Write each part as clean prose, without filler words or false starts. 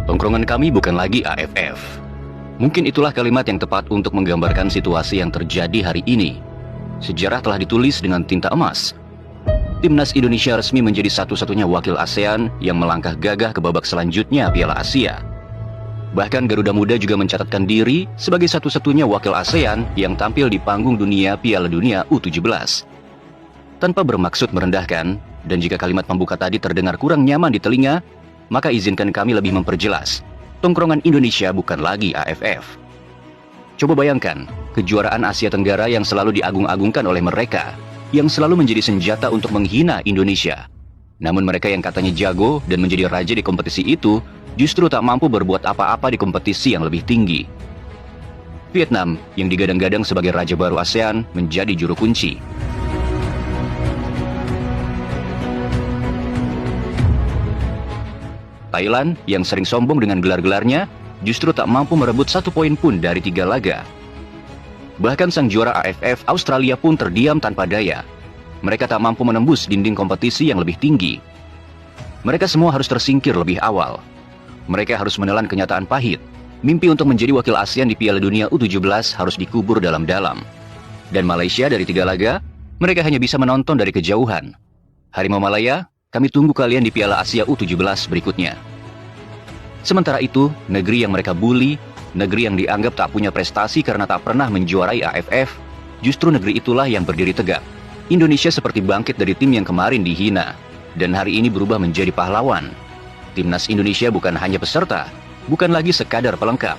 Tongkrongan kami bukan lagi AFF. Mungkin itulah kalimat yang tepat untuk menggambarkan situasi yang terjadi hari ini. Sejarah telah ditulis dengan tinta emas. Timnas Indonesia resmi menjadi satu-satunya wakil ASEAN yang melangkah gagah ke babak selanjutnya Piala Asia. Bahkan Garuda Muda juga mencatatkan diri sebagai satu-satunya wakil ASEAN yang tampil di panggung dunia Piala Dunia U17. Tanpa bermaksud merendahkan, dan jika kalimat pembuka tadi terdengar kurang nyaman di telinga, maka izinkan kami lebih memperjelas. Tongkrongan Indonesia bukan lagi AFF. Coba bayangkan, kejuaraan Asia Tenggara yang selalu diagung-agungkan oleh mereka, yang selalu menjadi senjata untuk menghina Indonesia. Namun mereka yang katanya jago dan menjadi raja di kompetisi itu, justru tak mampu berbuat apa-apa di kompetisi yang lebih tinggi. Vietnam, yang digadang-gadang sebagai raja baru ASEAN, menjadi juru kunci. Thailand, yang sering sombong dengan gelar-gelarnya, justru tak mampu merebut 1 poin pun dari 3 laga. Bahkan sang juara AFF Australia pun terdiam tanpa daya. Mereka tak mampu menembus dinding kompetisi yang lebih tinggi. Mereka semua harus tersingkir lebih awal. Mereka harus menelan kenyataan pahit. Mimpi untuk menjadi wakil ASEAN di Piala Dunia U17 harus dikubur dalam-dalam. Dan Malaysia dari 3 laga, mereka hanya bisa menonton dari kejauhan. Harimau Malaya, kami tunggu kalian di Piala Asia U17 berikutnya. Sementara itu, negeri yang mereka bully, negeri yang dianggap tak punya prestasi karena tak pernah menjuarai AFF, justru negeri itulah yang berdiri tegak. Indonesia seperti bangkit dari tim yang kemarin dihina, dan hari ini berubah menjadi pahlawan. Timnas Indonesia bukan hanya peserta, bukan lagi sekadar pelengkap,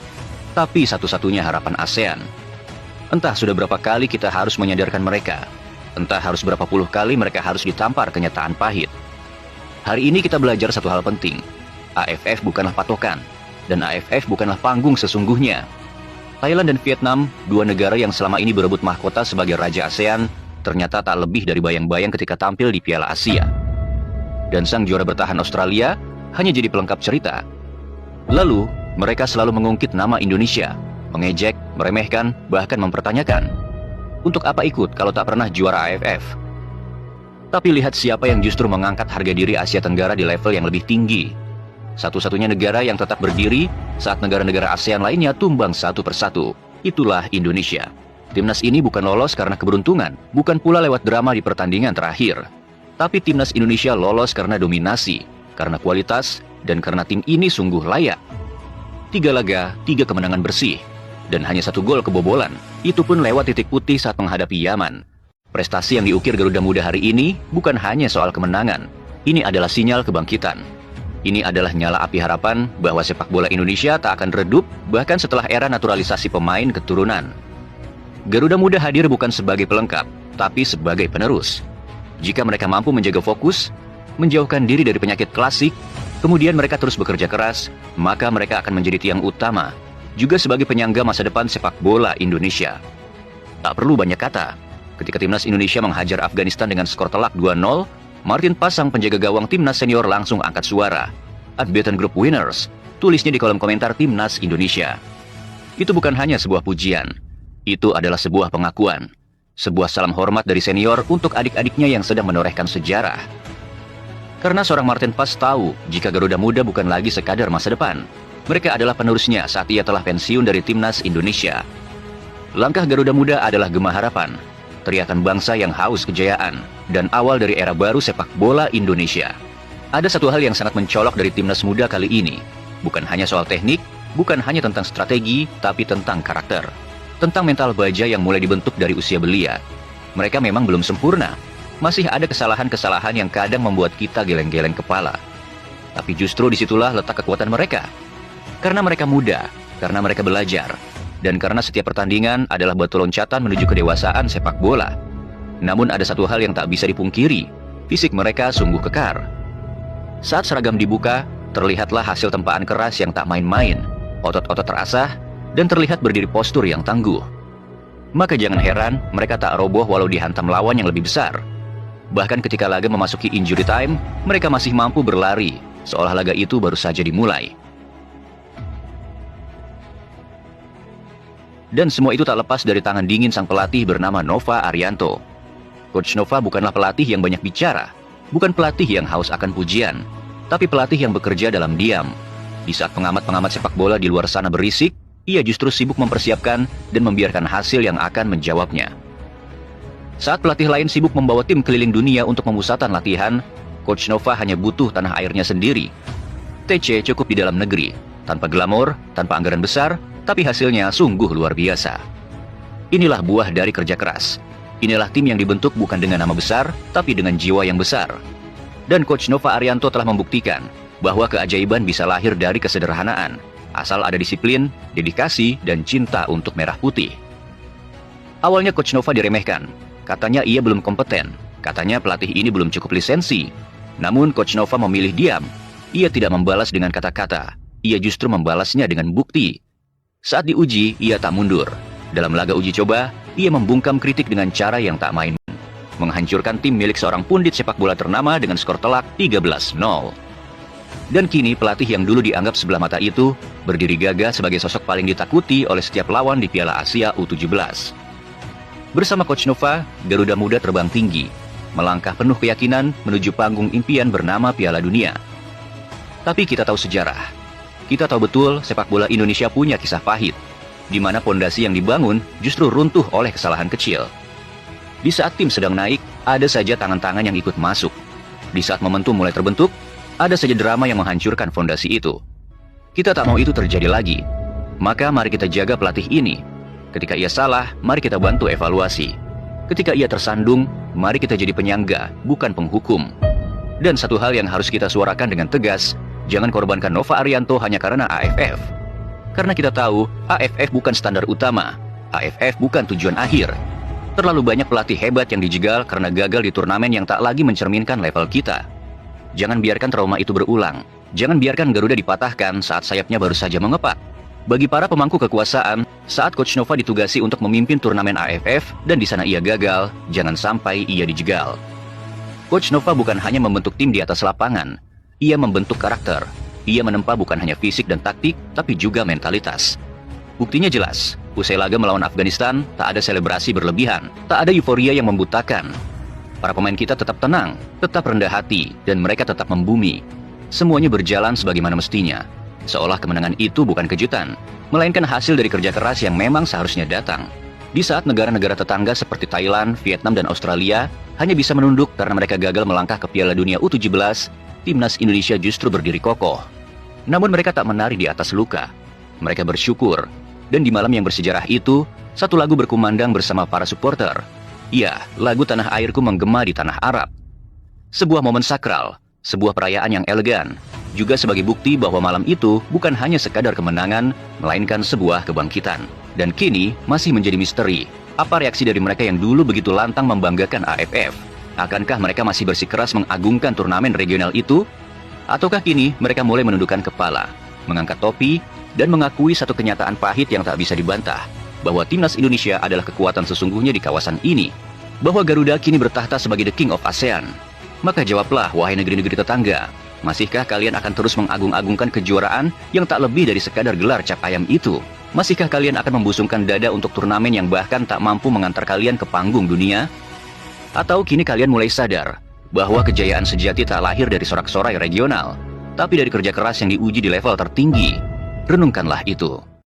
tapi satu-satunya harapan ASEAN. Entah sudah berapa kali kita harus menyadarkan mereka, entah harus berapa puluh kali mereka harus ditampar kenyataan pahit. Hari ini kita belajar satu hal penting. AFF bukanlah patokan, dan AFF bukanlah panggung sesungguhnya. Thailand dan Vietnam, 2 negara yang selama ini berebut mahkota sebagai Raja ASEAN, ternyata tak lebih dari bayang-bayang ketika tampil di Piala Asia. Dan sang juara bertahan Australia hanya jadi pelengkap cerita. Lalu, mereka selalu mengungkit nama Indonesia, mengejek, meremehkan, bahkan mempertanyakan. Untuk apa ikut kalau tak pernah juara AFF? Tapi lihat siapa yang justru mengangkat harga diri Asia Tenggara di level yang lebih tinggi. Satu-satunya negara yang tetap berdiri saat negara-negara ASEAN lainnya tumbang satu persatu. Itulah Indonesia. Timnas ini bukan lolos karena keberuntungan, bukan pula lewat drama di pertandingan terakhir. Tapi timnas Indonesia lolos karena dominasi, karena kualitas, dan karena tim ini sungguh layak. 3 laga, 3 kemenangan bersih, dan hanya 1 gol kebobolan. Itu pun lewat titik putih saat menghadapi Yaman. Prestasi yang diukir Garuda Muda hari ini bukan hanya soal kemenangan. Ini adalah sinyal kebangkitan. Ini adalah nyala api harapan bahwa sepak bola Indonesia tak akan redup bahkan setelah era naturalisasi pemain keturunan. Garuda Muda hadir bukan sebagai pelengkap, tapi sebagai penerus. Jika mereka mampu menjaga fokus, menjauhkan diri dari penyakit klasik, kemudian mereka terus bekerja keras, maka mereka akan menjadi tiang utama, juga sebagai penyangga masa depan sepak bola Indonesia. Tak perlu banyak kata. Ketika timnas Indonesia menghajar Afghanistan dengan skor telak 2-0, Martin Pas, sang penjaga gawang timnas senior, langsung angkat suara. "Unbeaten Group Winners," tulisnya di kolom komentar timnas Indonesia. Itu bukan hanya sebuah pujian. Itu adalah sebuah pengakuan. Sebuah salam hormat dari senior untuk adik-adiknya yang sedang menorehkan sejarah. Karena seorang Martin Pas tahu jika Garuda Muda bukan lagi sekadar masa depan. Mereka adalah penerusnya saat ia telah pensiun dari timnas Indonesia. Langkah Garuda Muda adalah gema harapan, teriakan bangsa yang haus kejayaan, dan awal dari era baru sepak bola Indonesia. Ada satu hal yang sangat mencolok dari timnas muda kali ini. Bukan hanya soal teknik, bukan hanya tentang strategi, tapi tentang karakter. Tentang mental baja yang mulai dibentuk dari usia belia. Mereka memang belum sempurna. Masih ada kesalahan-kesalahan yang kadang membuat kita geleng-geleng kepala. Tapi justru disitulah letak kekuatan mereka. Karena mereka muda, karena mereka belajar, dan karena setiap pertandingan adalah batu loncatan menuju kedewasaan sepak bola. Namun ada satu hal yang tak bisa dipungkiri, fisik mereka sungguh kekar. Saat seragam dibuka, terlihatlah hasil tempaan keras yang tak main-main, otot-otot terasah, dan terlihat berdiri postur yang tangguh. Maka jangan heran mereka tak roboh walau dihantam lawan yang lebih besar. Bahkan ketika laga memasuki injury time, mereka masih mampu berlari, seolah laga itu baru saja dimulai. Dan semua itu tak lepas dari tangan dingin sang pelatih bernama Nova Arianto. Coach Nova bukanlah pelatih yang banyak bicara, bukan pelatih yang haus akan pujian, tapi pelatih yang bekerja dalam diam. Di saat pengamat-pengamat sepak bola di luar sana berisik, ia justru sibuk mempersiapkan dan membiarkan hasil yang akan menjawabnya. Saat pelatih lain sibuk membawa tim keliling dunia untuk pemusatan latihan, Coach Nova hanya butuh tanah airnya sendiri. TC cukup di dalam negeri, tanpa glamor, tanpa anggaran besar, tapi hasilnya sungguh luar biasa. Inilah buah dari kerja keras. Inilah tim yang dibentuk bukan dengan nama besar, tapi dengan jiwa yang besar. Dan Coach Nova Arianto telah membuktikan bahwa keajaiban bisa lahir dari kesederhanaan, asal ada disiplin, dedikasi, dan cinta untuk merah putih. Awalnya Coach Nova diremehkan, katanya ia belum kompeten, katanya pelatih ini belum cukup lisensi. Namun Coach Nova memilih diam. Ia tidak membalas dengan kata-kata, ia justru membalasnya dengan bukti. Saat diuji, ia tak mundur. Dalam laga uji coba, ia membungkam kritik dengan cara yang tak main. Menghancurkan tim milik seorang pundit sepak bola ternama dengan skor telak 13-0. Dan kini pelatih yang dulu dianggap sebelah mata itu berdiri gagah sebagai sosok paling ditakuti oleh setiap lawan di Piala Asia U17. Bersama Coach Nova, Garuda Muda terbang tinggi, melangkah penuh keyakinan menuju panggung impian bernama Piala Dunia. Tapi kita tahu sejarah. Kita tahu betul sepak bola Indonesia punya kisah pahit, di mana pondasi yang dibangun justru runtuh oleh kesalahan kecil. Di saat tim sedang naik, ada saja tangan-tangan yang ikut masuk. Di saat momentum mulai terbentuk, ada saja drama yang menghancurkan fondasi itu. Kita tak mau itu terjadi lagi. Maka mari kita jaga pelatih ini. Ketika ia salah, mari kita bantu evaluasi. Ketika ia tersandung, mari kita jadi penyangga, bukan penghukum. Dan satu hal yang harus kita suarakan dengan tegas, jangan korbankan Nova Arianto hanya karena AFF. Karena kita tahu, AFF bukan standar utama. AFF bukan tujuan akhir. Terlalu banyak pelatih hebat yang dijegal karena gagal di turnamen yang tak lagi mencerminkan level kita. Jangan biarkan trauma itu berulang. Jangan biarkan Garuda dipatahkan saat sayapnya baru saja mengepak. Bagi para pemangku kekuasaan, saat Coach Nova ditugasi untuk memimpin turnamen AFF dan di sana ia gagal, jangan sampai ia dijegal. Coach Nova bukan hanya membentuk tim di atas lapangan, ia membentuk karakter. Ia menempa bukan hanya fisik dan taktik, tapi juga mentalitas. Buktinya jelas, usai laga melawan Afghanistan, tak ada selebrasi berlebihan, tak ada euforia yang membutakan. Para pemain kita tetap tenang, tetap rendah hati, dan mereka tetap membumi. Semuanya berjalan sebagaimana mestinya. Seolah kemenangan itu bukan kejutan, melainkan hasil dari kerja keras yang memang seharusnya datang. Di saat negara-negara tetangga seperti Thailand, Vietnam, dan Australia hanya bisa menunduk karena mereka gagal melangkah ke Piala Dunia U17, timnas Indonesia justru berdiri kokoh. Namun mereka tak menari di atas luka. Mereka bersyukur. Dan di malam yang bersejarah itu, satu lagu berkumandang bersama para supporter. Ya, lagu Tanah Airku menggema di tanah Arab. Sebuah momen sakral, sebuah perayaan yang elegan, juga sebagai bukti bahwa malam itu bukan hanya sekadar kemenangan, melainkan sebuah kebangkitan. Dan kini masih menjadi misteri, apa reaksi dari mereka yang dulu begitu lantang membanggakan AFF? Akankah mereka masih bersikeras mengagungkan turnamen regional itu? Ataukah kini mereka mulai menundukkan kepala, mengangkat topi, dan mengakui satu kenyataan pahit yang tak bisa dibantah, bahwa timnas Indonesia adalah kekuatan sesungguhnya di kawasan ini, bahwa Garuda kini bertahta sebagai the king of ASEAN. Maka jawablah, wahai negeri-negeri tetangga, masihkah kalian akan terus mengagung-agungkan kejuaraan yang tak lebih dari sekadar gelar cap ayam itu? Masihkah kalian akan membusungkan dada untuk turnamen yang bahkan tak mampu mengantar kalian ke panggung dunia? Atau kini kalian mulai sadar bahwa kejayaan sejati tak lahir dari sorak-sorai regional, tapi dari kerja keras yang diuji di level tertinggi? Renungkanlah itu.